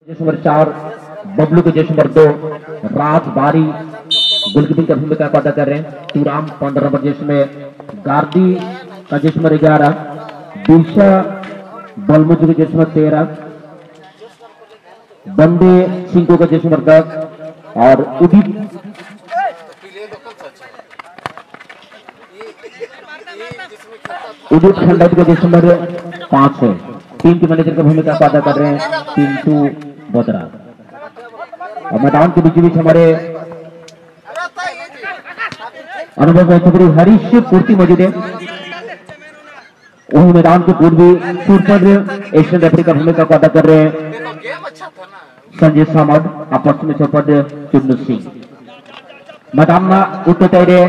जैसे नंबर 4 बबलू के जैसे नंबर 2 राज बारी गोलकीपिंग का भूमिका अदा कर रहे हैं। टूराम 15 नंबर जैसे में गार्दी का जैसे नंबर 11 दिशा बलमुज के जैसे नंबर 13 बंदे सिंह का जैसे नंबर 10 और उदित खंडाइत का जैसे नंबर 5 है। टीम के मैनेजर का भूमिका अदा कर रहे हैं पिंटू बोतरा। और मैदान के बीच हमारे अनुभव हरीश पूर्ति मौजूद है। वही मैदान के पूर्वी सुपर एशियन रेफरी का भूमिका अदा कर रहे हैं संजय सामद आपस में चौपद चुन्नू सिंह। मैदान में उत्तर तैरे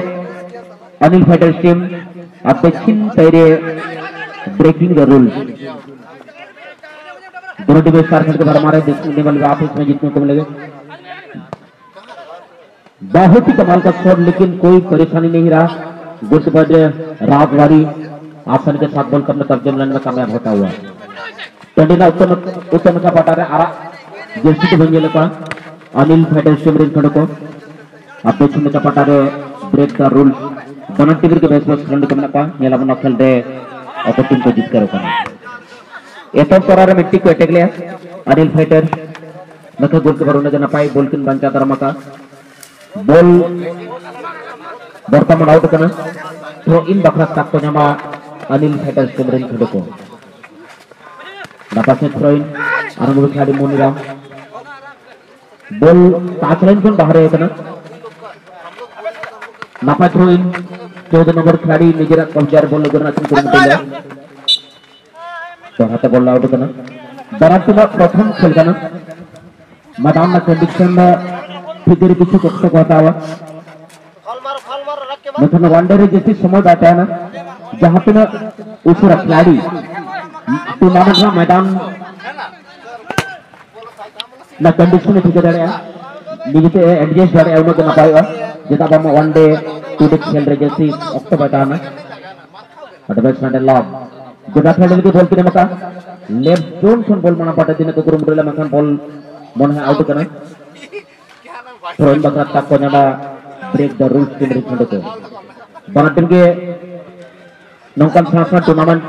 अनिल फाइटर्स टीम और दक्षिण तैरे ब्रेकिंग द रूल्स। दोनों टीमें स्टार खेल के बारे हमारे देखने वाले आपस में जीतने को मिलेगा। बहुत ही कमाल का शॉट लेकिन कोई परेशानी नहीं रहा। गुटबद राजवारी आसन के साथ बॉल करने तक लाइन में कामयाब होता हुआ टंडीना उत्तम का पटा रहा जर्सी के भंजे का अनिल फाइटर्स टीम रेन खड़ो को अब दक्षिण का पटा रहे ब्रेक द रूल्स दोनों टीम के बेस बॉक्स खंड कमना का नीला बना खेल रहे और टीम को जीत कर रोकना एतम तोरारे मिट्टी को अटैक लिया अनिल फाइटर नखे गोल के बारे में पाई बॉल किन बंचा दरमा का बॉल बर्तमान आउट करना थ्रो इन बखरा तक को नमा अनिल फाइटर्स के ब्रेन खड़े को दापास में थ्रो इन अनुभवी खिलाड़ी मोनीराम बॉल टच लाइन को बाहर है करना नापा थ्रो इन 14 नंबर खिलाड़ी निजरा कब्जा बॉल लगना चाहिए तो हाथ बॉल आउट करना बराबर में प्रथम खेल करना मैदान में कंडीशन में फिर पीछे कष्ट होता हुआ मतलब वनडे जैसे समय बैठा है ना जहाँ पे ना उस खिलाड़ी टूर्नामेंट में मैदान ना कंडीशन में ठीक है निजे एडजस्ट कर रहे हैं ना पाएगा जितना हम वनडे टू डे खेल रहे जैसे अक्टूबर बैठा ना बैट्समैन लॉब जगह खेल के बॉल के मका लेफ्ट जोन खन बॉल मना पड़ता दिन को गुरु मुरला मकान बॉल मन है आउट करना थ्रोइन बकरा तक को नमा ब्रेक द रूल्स टीम रे खंड को बना टीम के नौकन साथ टूर्नामेंट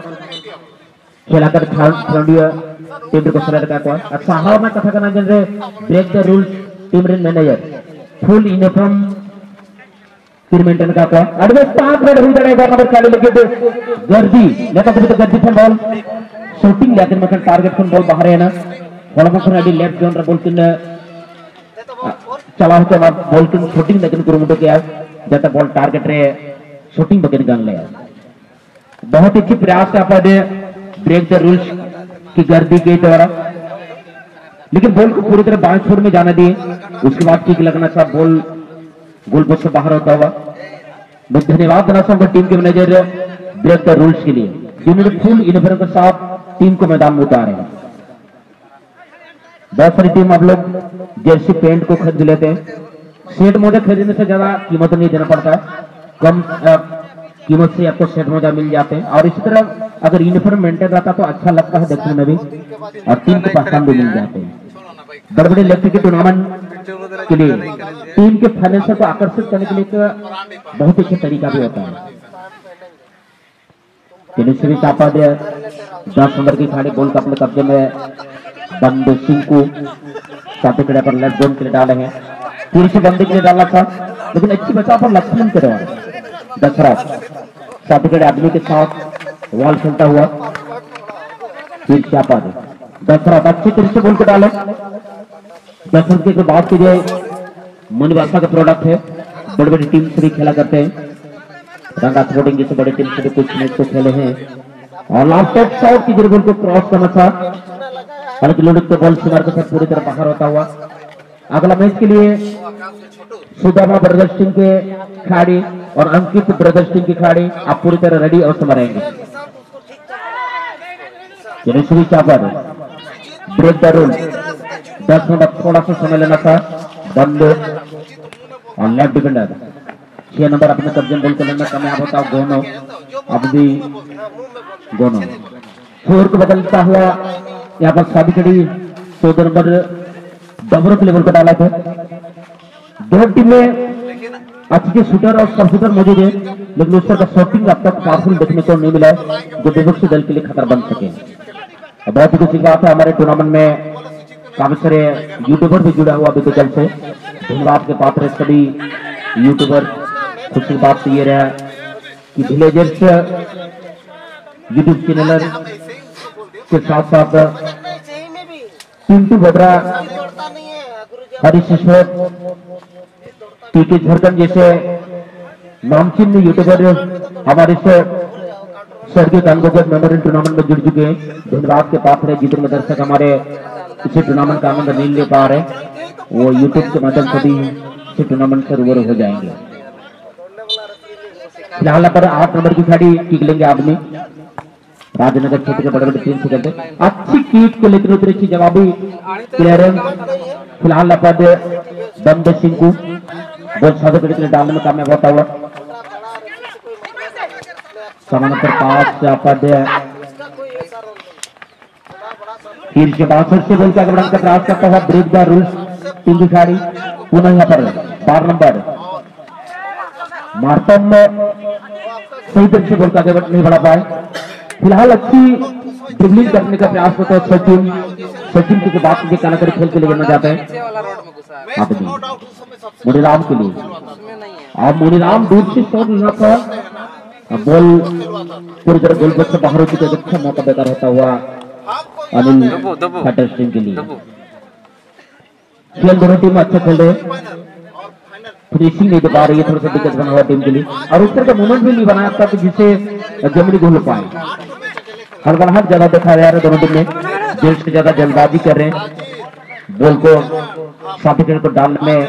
खेला कर खंडिया टीम को सेलेक्ट का अच्छा हां मैं कथा करना जन रे ब्रेक द रूल्स टीम रे मैनेजर फुल यूनिफॉर्म फिर मेंटेन का एडवांस 5 रेड हुई जाने नंबर 40 लगे तो गर्दी लेता तो गर्दी फन बॉल शूटिंग लेकिन मतलब टारगेट फन बॉल बाहर है ना बॉल को रेडी लेफ्ट जोन रे बॉल किन चला के बाद बॉल की शूटिंग लेकिन गुरुमुटो किया जैसा बॉल टारगेट रे शूटिंग बगैर गन ले बहुत अच्छी प्रयास का पर ब्रेक द रूल्स की गर्दी के द्वारा लेकिन बॉल को पूरी तरह बाएं छोर में जाने दिए उसके बाद ठीक लगना था बॉल गोल पोस्ट से बाहर होता हुआ मैं धन्यवाद देना चाहूंगा टीम के मैनेजर ब्रेक द रूल्स के लिए जिन्होंने फुल यूनिफॉर्म के साथ टीम को मैदान में उतारे हैं। बहुत सारी टीम आप लोग जर्सी पेंट को खरीद लेते हैं सेट मोजा खरीदने से ज्यादा कीमत नहीं देना पड़ता कम कीमत से आपको सेट मोजा मिल जाते हैं और इसी तरह अगर यूनिफॉर्म मेंटेन रहता तो अच्छा लगता है देखने में भी और टीम को पहचान भी मिल जाते हैं। बड़े बड़े इलेक्ट्रिक के टूर्नामेंट के लिए टीम के फाइनेंसर को आकर्षित करने के लिए बहुत अच्छा तरीका भी होता है। भी चापा दिया 10 नंबर की खिलाड़ी बॉल का अपने कब्जे में बंदे सिंह को साथी खड़े पर लेफ्ट जोन के लिए डाले हैं फिर से बंदे के लिए डाला था लेकिन अच्छी बचा पर लक्ष्मण के द्वारा दशरथ साथी खड़े आदमी के साथ वॉल खेलता हुआ फिर चापा दे दशरथ अच्छी तरह से बॉल को डाले दशरथ की बात की जाए मनवासा का प्रोडक्ट है बड़ी बड़ी टीम से भी खेला करते हैं रंगा स्पोर्टिंग जैसे बड़ी टीम से भी कुछ मैच को खेले हैं और लास्ट टॉप शॉट की बॉल को क्रॉस करना था हालांकि लोडिक तो बॉल सीमार के साथ पूरी तरह बाहर होता हुआ अगला मैच के लिए सुदामा ब्रदर्स टीम के खिलाड़ी और अंकित ब्रदर्स टीम के खिलाड़ी आप पूरी तरह रेडी और समय रहेंगे। चापर ब्रेक द रूल 10 मिनट थोड़ा सा समय लेना था बंद और लेफ्ट डिफेंडर 6 नंबर अपने कब्जे बॉल को लेना कामयाब होता गोनो अब भी गोनो फोर को बदलता हुआ यहाँ पर साबिकड़ी 14 नंबर डबरों के लेवल को डाला था। दो टीम में अच्छे शूटर और सब शूटर मौजूद है, लेकिन उस पर का शॉटिंग अब तक पावरफुल देखने को नहीं मिला है जो विपक्षी दल के लिए खतरा बन सके। बहुत ही खुशी की बात है, हमारे टूर्नामेंट में काफी सारे यूट्यूबर भी जुड़ा हुआ अभी कल से। धन्यवाद के पात्र सभी यूट्यूबर। खुशी की बात तो ये रहा कि विलेजर्स यूट्यूब चैनल के साथ साथ पिंटू बद्रा, हरीश टीके झारखंड जैसे नामचीन यूट्यूबर हमारे से स्वर्गीय कानगोगत मेमोरियल टूर्नामेंट में जुड़ चुके हैं। धन्यवाद के पात्र है जितने दर्शक हमारे इसी टूर्नामेंट का आनंद नहीं ले पा रहे, वो यूट्यूब के माध्यम से भी इसी टूर्नामेंट से रूबरू हो जाएंगे। फिलहाल पर 8 नंबर की खिलाड़ी किक लेंगे आदमी राजनगर क्षेत्र के बड़े बड़े टीम से करते अच्छी किक को लेकर उतरी अच्छी जवाबी क्लियरेंस। फिलहाल पद बंदे सिंह को बहुत साधु के डालने में कामयाब होता हुआ समानांतर पास पद फिर से बासठ से बोल के आगे बढ़ाने का प्रयास करता हुआ ब्रेक द रूल्स टीम की खिलाड़ी पुनः यहाँ पर 12 नंबर मार्तम सही तरह से बोल के आगे नहीं बढ़ा पाए। फिलहाल अच्छी ड्रिबलिंग करने का प्रयास करता है सचिन की बात के कानाकड़ी खेल के लिए गिरना चाहते हैं मुनीराम के लिए। अब मुनीराम दूर से शॉट लेना था, बॉल पूरी तरह गोल बक्स से बाहर हो चुके, अच्छा मौका बेकार होता हुआ अनिल खट्टर टीम के लिए। खेल दोनों टीम अच्छा खेल रहे, फिनिशिंग नहीं दे पा रही है, थोड़ा सा दिक्कत बना हुआ टीम के लिए और उस तरह का मूवमेंट भी नहीं बनाया था कि जिससे जमीनी गोल हो पाए। हड़बड़ाहट ज्यादा देखा जा रहा है दोनों टीम में, देश से ज्यादा जल्दबाजी कर रहे हैं, बॉल को साथी को डालने में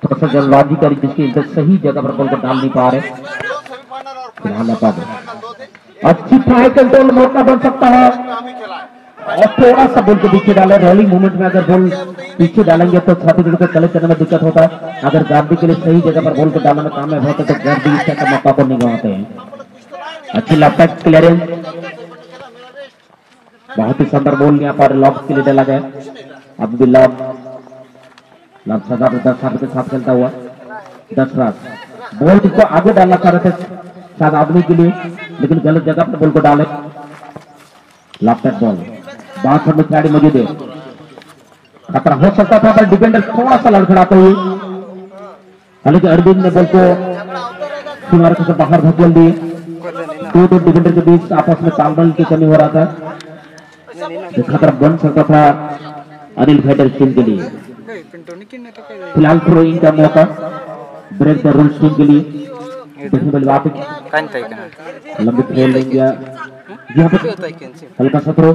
थोड़ा सा जल्दबाजी करी जिसकी सही जगह पर बॉल को डाल नहीं पा रहे। फिलहाल अच्छी ट्राई कंट्रोल मौका बन सकता है और थोड़ा सा बॉल के पीछे डाले। रोलिंग मूवमेंट में अगर बॉल पीछे डालेंगे तो छाती को कलेक्ट करने में दिक्कत होता है। अगर गार्डी के लिए सही जगह पर बॉल को डालने में कामयाब होता है तो गार्डी इस तरह का मौका को नहीं गंवाते हैं। अच्छी लॉक क्लियरेंस, बहुत ही सुंदर बॉल यहाँ पर लॉक के लिए डाला गया। अब भी लॉक 10 के साथ खेलता हुआ 10 रन बॉल को आगे डालना चाह रहे थे शायद आदमी के लिए, लेकिन गलत जगह पर बॉल को डाले। लॉक बॉल 62 में खिलाड़ी मौजूद है, खतरा हो सकता था पर डिफेंडर थोड़ा सा लड़खड़ाते हुए, हालांकि अरविंद ने बॉल को सीमा रेखा से बाहर धकेल दिए। दो डिफेंडर के बीच आपस में तालमेल की कमी हो रहा था, खतरा बन सकता था अनिल खट्टर टीम के लिए। फिलहाल थ्रोइंग का मौका ब्रेक द रूल्स टीम के लिए देखने वाली बात लंबी खेल लेंगे यहाँ पे हल्का सा थ्रो।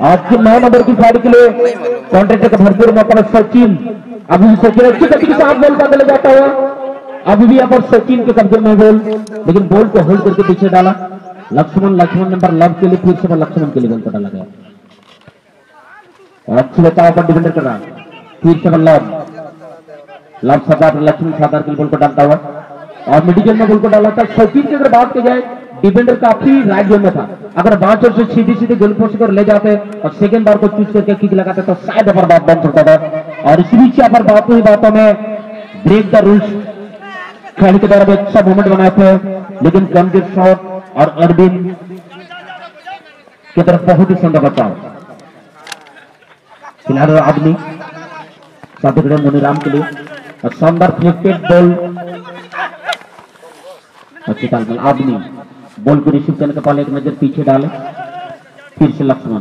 आज के 9 नंबर की फाड़ी के लिए कॉन्ट्रैक्टर का भरपूर मौका सचिन, अभी सचिन अच्छी गति के साथ बॉल का ले जाता हुआ, अभी भी यहाँ पर सचिन के कब्जे में बॉल, लेकिन बॉल को होल्ड करके पीछे डाला लक्ष्मण नंबर लव के लिए, फिर से लक्ष्मण के लिए बॉल को डाला गया। अच्छी बचाव पर डिफेंडर कर रहा, फिर से लव सरदार लक्ष्मण सरदार के बॉल को डालता हुआ और मिडिल में बॉल को डाला था। सचिन की अगर बात की जाए डिफेंडर काफी राइट जोन में था, अगर 5 ओवर से सीधी गोल पोस्ट पर ले जाते और सेकंड बार को चूज करके किक लगाते तो शायद पर बात बन सकता था। और इसी बीच यहाँ पर बातों में ब्रेक द रूल्स खिलाड़ी के द्वारा अच्छा मूवमेंट बनाए थे, लेकिन गंभीर शॉट और अरविंद की तरफ बहुत ही सुंदर बचाव। फिलहाल आदमी साथी मुनीराम के लिए और शानदार फ्लिक्टेड बॉल, अच्छी तालमेल। आदमी बॉल को रिसीव करने के पहले एक नजर पीछे डाले, फिर से लक्ष्मण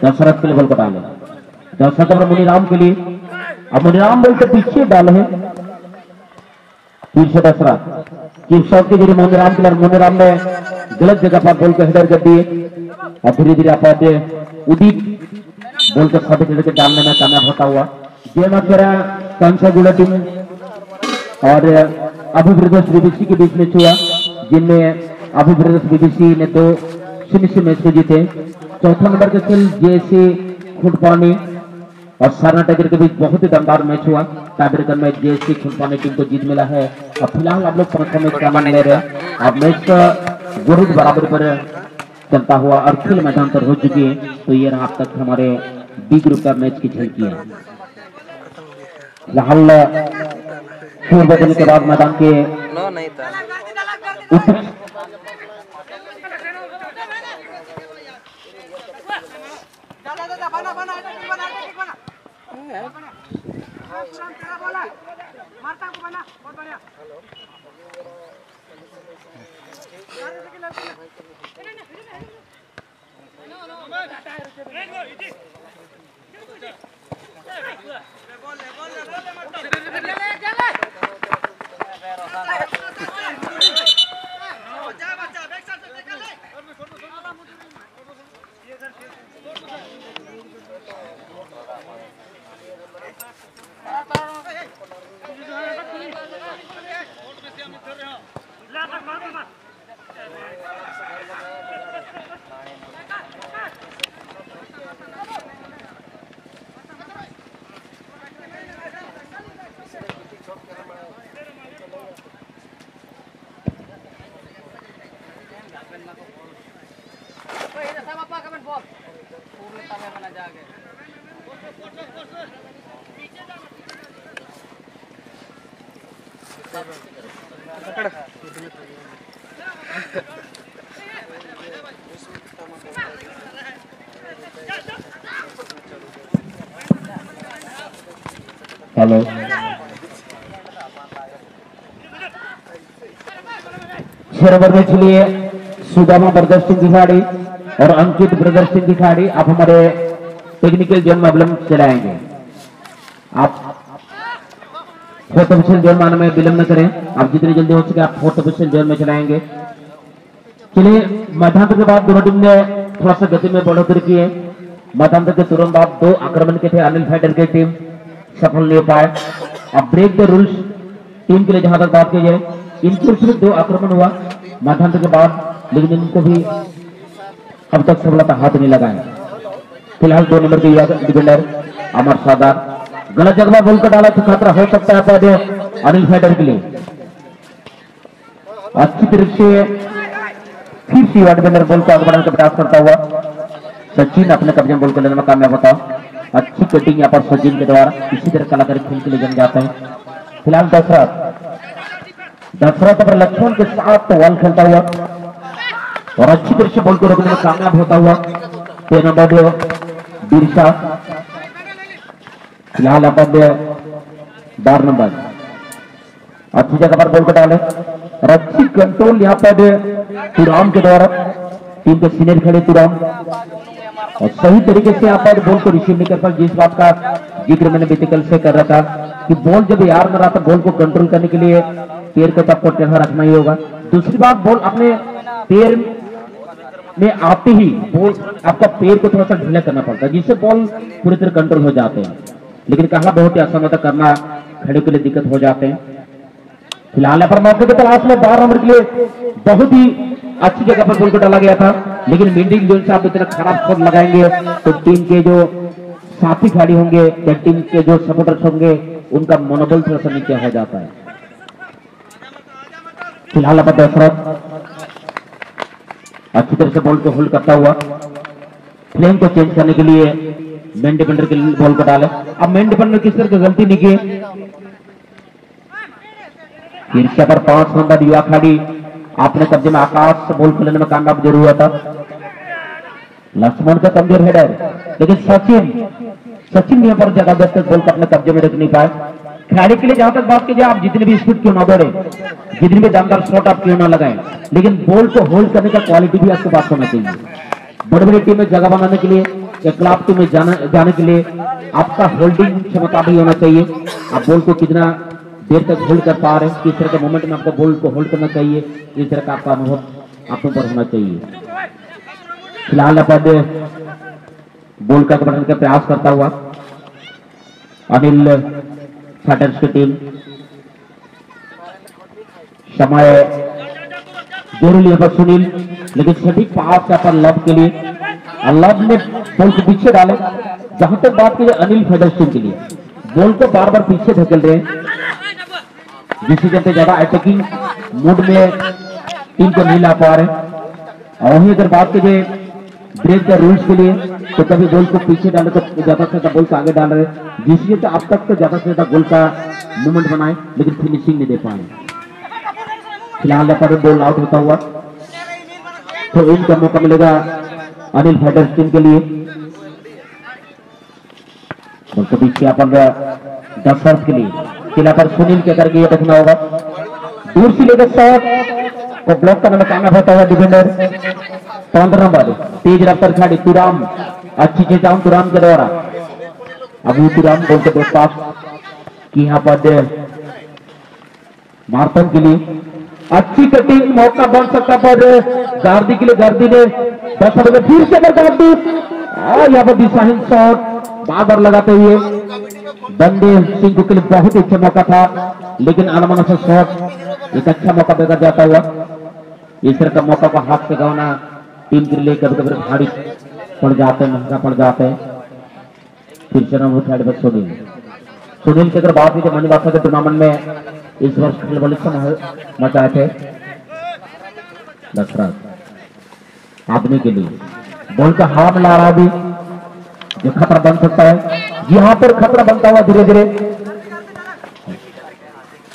दशरथ के लिए बॉल को डाले, दशरथ और मुनीराम के लिए, अब मुनीराम बॉल को पीछे डाले हैं, फिर से दशरथ की शॉट के जरिए मुनीराम के लिए, मुनीराम ने गलत जगह पर बॉल को हेडर कर दिए और धीरे धीरे आप उदित बॉल को साथ के डालने में कामयाब होता हुआ। कंसागुड़ा टीम और अभिवृद्ध बीबीसी के बीच मैच हुआ, जिनमें अभिवृद्ध बीबीसी ने 2-0 से मैच को जीते। चौथा नंबर का खेल जेसी खुटपानी और सारना टाइगर के बीच बहुत ही दमदार मैच हुआ। टाइब्रेकर में जेसी खुटपानी टीम को जीत मिला है और फिलहाल आप लोग 5वां मैच का आनंद ले रहे हैं। अब मैच का गुरुद बराबर पर चलता हुआ और खेल मैदान पर हो चुकी है। तो ये रहा अब तक हमारे बी ग्रुप का मैच की झलकियां। फिलहाल शोर बजने के बाद मैदान के उत्तर हेलो छह ओवर में चलिए सुदामा ब्रदर्स टीम खिलाड़ी और अंकित ब्रदर्स टीम खिलाड़ी आप हमारे टेक्निकल जोन में विलंब चलाएंगे। आप फोर्थ ऑफिशियल जोन में आने में विलंब न करें। आप जितनी जल्दी हो सके आप फोर्थ ऑफिशियल जोन में चलाएंगे। चलिए मध्यांतर के बाद दोनों टीम ने थोड़ा सा गति में बढ़ोतरी की है। मध्यांतर के तुरंत बाद दो आक्रमण के थे अनिल फाइटर की टीम सफल नहीं हो पाए। अब ब्रेक द रूल्स टीम के लिए जहां तक बात की जाए इनके सिर्फ दो आक्रमण हुआ मध्यांतर के बाद, लेकिन इनको भी अब तक सफलता हाथ नहीं लगाए। फिलहाल 2 नंबर के डिफेंडर अमर सरदार गलत जगह बॉल को डाला तो खतरा हो सकता है पौधे अनिल फाइटर के लिए। अच्छी तरह से फिर से युवा डिफेंडर बॉल को आगे बढ़ाने का प्रयास करता हुआ सचिन अपने कब्जे में बॉल को लेने में कामयाब होता। अच्छी कटिंग यहाँ पर सचिन के द्वारा इसी तरह कलाकार खेल के लिए जम जाते हैं। फिलहाल दशरथ पर लक्ष्मण के साथ बॉल खेलता हुआ और अच्छी तरह से बॉल को रोकने में कामयाब होता हुआ 3 नंबर बिरसा। फिलहाल अपन 12 नंबर अच्छी जगह पर बॉल को डाले और अच्छी कंट्रोल यहाँ पर तुराम के द्वारा टीम के सीनियर खड़े तुराम और सही तरीके से यहाँ पर बॉल को रिसीव नहीं कर पाए। जिस बात का जिक्र मैंने बीते कल से कर रहा था कि बॉल जब यार में रहा था बॉल को कंट्रोल करने के लिए पैर को तब टेढ़ा रखना ही होगा। दूसरी बात बॉल अपने पैर में आते ही बॉल आपका पैर को थोड़ा सा ढीला करना पड़ता है जिससे बॉल पूरी तरह कंट्रोल हो जाते हैं। लेकिन कहा बहुत ही असमर्थ करना खड़े के लिए दिक्कत हो जाते हैं। फिलहाल पर मौके की तलाश में 12 नंबर के लिए बहुत ही अच्छी जगह पर बॉल को डाला गया था, लेकिन मिडिल जोन से आप इतना खराब शॉट लगाएंगे तो टीम के जो साथी खिलाड़ी होंगे या टीम के जो सपोर्टर्स होंगे उनका मनोबल थोड़ा सा नीचे हो जाता है। फिलहाल अब दशरथ अच्छी तरह से बॉल को होल्ड करता हुआ फ्लेम को चेंज करने के लिए मेन डिफेंडर के लिए बॉल को डाले। अब मेन डिफेंडर किस तरह की गलती नहीं की। ईर्ष्या पर 5 नंबर युवा खिलाड़ी आपने कब्जे में आकाश से बॉल को लेने में कामयाब जरूर हुआ था। लक्ष्मण का कमजोर हेडर, लेकिन सचिन यहाँ पर जबरदस्त बॉल को अपने कब्जे में रख नहीं पाए। खिलाड़ी के लिए जहां तक बात कीजिए आप जितनी भी स्पीड क्यों ना दौड़े, जितनी भी दमदार शॉट आप क्यों ना लगाएं, लेकिन बॉल को होल्ड करने का क्वालिटी भी आपके पास होना चाहिए। बड़ी बड़ी टीम में जगह बनाने के लिए या क्लब टीम में जाने के लिए आपका होल्डिंग क्षमता भी होना चाहिए। आप बॉल को कितना देर तक होल्ड कर पा रहे हैं, किस तरह के मोमेंट में आपको बॉल को होल्ड करना चाहिए, इस तरह का आपका अनुभव आप पर होना चाहिए। फिलहाल अपन बॉल का बढ़ाने का प्रयास करता हुआ अनिल फाइटर्स की टीम समय जरूर यहाँ पर सुनील, लेकिन सटीक पास यहाँ पर लव के लिए लव ने बॉल को पीछे डाले। जहां तक बात की अनिल फाइटर्स टीम के लिए बॉल को बार बार पीछे धकेल रहे हैं, जिससे चलते ज्यादा अटैकिंग मूड में टीम को नहीं ला पा रहे। और वहीं अगर बात कीजिए ब्रेक द रूल्स के लिए, तो कभी बॉल को पीछे डाले तो ज्यादा से ज्यादा बॉल को आगे डाल रहे, जिससे तो अब तक तो ज्यादा से ज्यादा गोल का मूवमेंट बनाए लेकिन फिनिशिंग नहीं दे पाए। फिलहाल यहाँ पर बॉल आउट होता हुआ, तो इनका मौका मिलेगा अनिल फाइटर्स टीम के लिए। तो बीच यहाँ पर 10 सर्व के लिए किला पर सुनील के करके ये देखना होगा, दूर से लेकर शॉट को ब्लॉक करने में कामयाब होता हुआ डिफेंडर 15 नंबर तेज रफ्तार खिलाड़ी तुराम, अच्छी चेतावनी तुराम के द्वारा। अभी तुराम बॉल के पास की यहाँ पर मार्तन के लिए अच्छी कटिंग मौका बन सकता पर गार्दी के लिए, गार्दी ने 10 नंबर फिर से गार्दी और यहाँ पर दिशाहीन शॉट बार बार लगाते हुए बंदे सिंह के लिए बहुत अच्छा मौका था, लेकिन अनमन से शॉट एक अच्छा मौका देकर जाता हुआ। इस तरह का मौका को हाथ से गवाना टीम के लिए कभी कभी भारी पड़ जाते हैं, महंगा पड़ जाते हैं। फिर से नंबर साइड पर सुनील की अगर बात की मनी बात के टूर्नामेंट में इस वर्ष मचाए थे दशरथ आदमी के लिए बॉल का हाथ ला रहा भी जो खतरा बन सकता है, यहां पर खतरा बनता हुआ धीरे धीरे।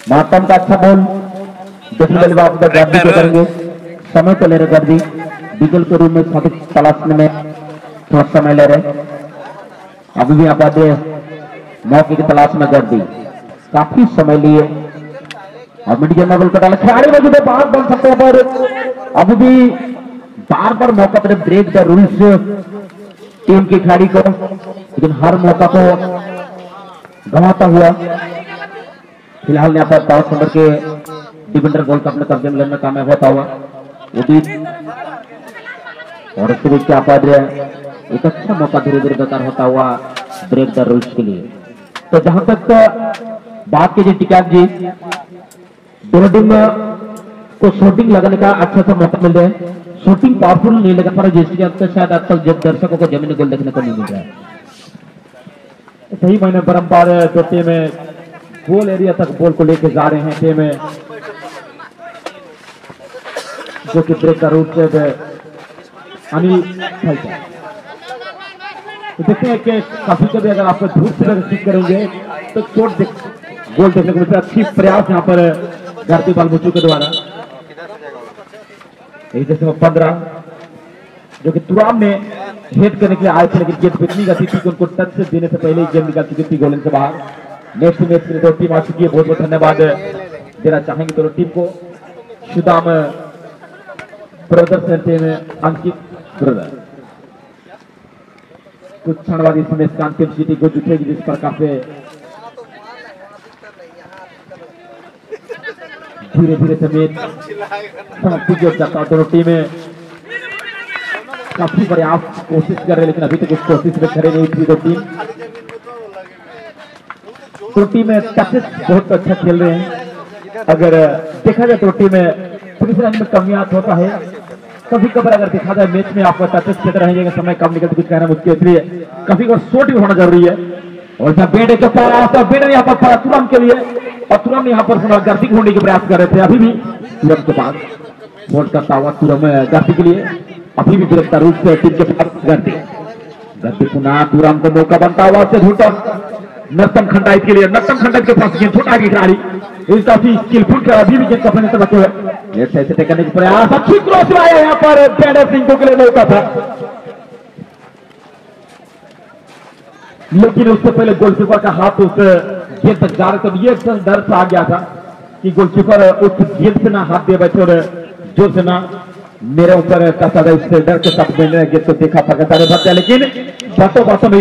मातम का अच्छा बॉल देखने वाले बात गर्दी को करेंगे, समय तो ले रहे गर्दी बिगल के रूम में सटीक तलाशने में थोड़ा समय ले रहे। अभी भी आप मौके की तलाश में गर्दी काफी समय लिए और मीडियम लेवल का डाला खिलाड़ी मौजूद है, बाहर बन सकते हैं पर अभी भी बार बार मौका पर ब्रेक द रूल्स टीम के खिलाड़ी को, लेकिन हर मौका को गंवाता हुआ। फिलहाल यहाँ पर 5 नंबर के डिफेंडर गोल का अपने कब्जे में लेने में कामयाब होता हुआ और उसके बीच यहाँ पर एक अच्छा मौका धीरे धीरे बेकार होता हुआ ब्रेक द रूल्स के लिए। तो जहां तक बात कीजिए टिकाक जी, दोनों टीम को शूटिंग लगाने का अच्छा सा मौका मिल रहा है, शूटिंग पावरफुल नहीं लगा पर जिसके अंदर शायद आजकल दर्शकों को जमीनी गोल देखने को नहीं मिल रहा है। सही मायने परंपरा है, जो टीमें गोल एरिया तक बॉल को लेकर जा रहे हैं, टीमें जो कि ब्रेक का रूट से अनिल फाइटर। तो देखते हैं कि काफी कभी अगर आपको धूप से सीख करेंगे तो चोट गोल देखने को मिलता है। अच्छी प्रयास यहाँ पर गार्दी बालमुचू के द्वारा, जैसे 15 जो कि तुराम में हेड करने के लिए आए थे, लेकिन गेट पे इतनी गति थी कि उनको टच से देने से पहले ही गेम निकाल चुकी थी गोलन से बाहर। नेक्स्ट मैच के लिए तो टीम आ चुकी है, बहुत बहुत धन्यवाद देना चाहेंगे दोनों टीम को। Sudam brothers and team Ankit brother कुछ क्षण बाद इस मैच का अंतिम सीटी को जुटेगी, जिस पर काफी धीरे धीरे से मैच समाप्ति की ओर जाता है। दोनों टीमें काफी प्रयास कोशिश कर रहे हैं, लेकिन अभी तक इस कोशिश में खड़े नहीं थी। दो टीमें टचेस बहुत अच्छा खेल रहे हैं। अगर देखा जाए तो टीमें फिनिशिंग में कमियां होता है, कभी कभार अगर देखा जाए मैच में आपको टचेस खेल रहेंगे, समय कम निकलते कुछ कहना मुश्किल, इसलिए कभी कभार शॉट भी होना जरूरी है। और जब बेड के बेड यहाँ पर पड़ा तुरंत के लिए, और तुरंत यहाँ पर गर्दी ढूंढने के प्रयास कर रहे थे। अभी भी तुरंत के पास वोट करता हुआ तुरंत गर्दी के लिए, अभी भी गिरफ्तार रूप से टीम के पास गर्दी पुनः तुरंत को मौका बनता हुआ से झूठा नर्तन खंडाइत के लिए, नर्तन खंडाइत के पास गेंद छोटा की खिलाड़ी इस काफी स्किलफुल का अभी भी गेंद का अपने तरफ है, ऐसे करने का प्रयास, अच्छी क्रॉस आया यहाँ पर बेडर सिंह को के लिए मौका था, लेकिन उससे पहले गोलकीपर का हाथ उस गेंद तक जा रहे, तो ये डर से आ गया था कि गोलकीपर उस गेंद से ना हाथ दे बैठे और जोर से ना मेरे ऊपर कसर है, उससे डर के साथ मैंने गेंद को देखा था, लेकिन बातों में